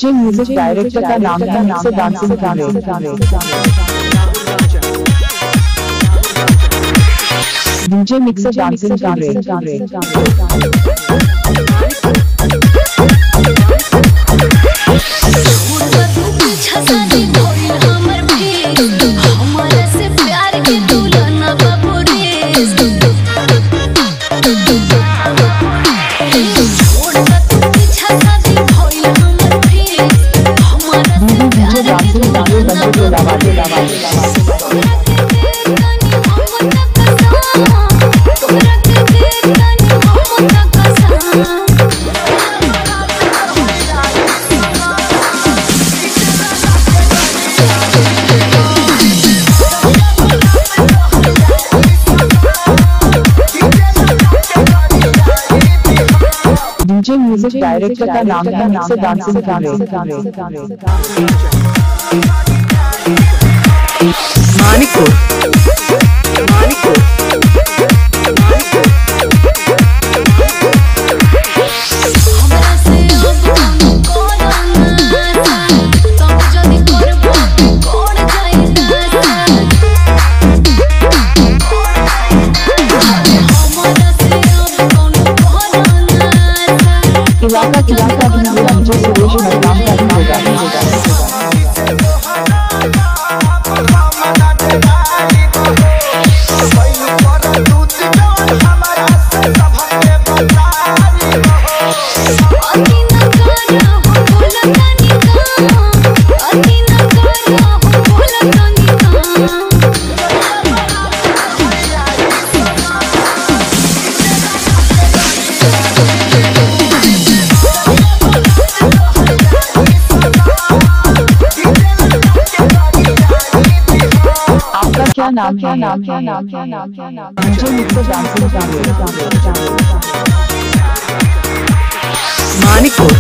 DJ music director का नाम है मिक्सर डांसिंग कारे। डीजे मिक्सर डांसिंग कारे। डीजे म्यूजिक डायरेक्टर का नाम है मिक्सर डांसिंग कारे। मानिकपुर इलाका मुझे सुरेश नाम का क्या नाम है डीजे मिक्सर डांसिंग कारे। मानिकपुर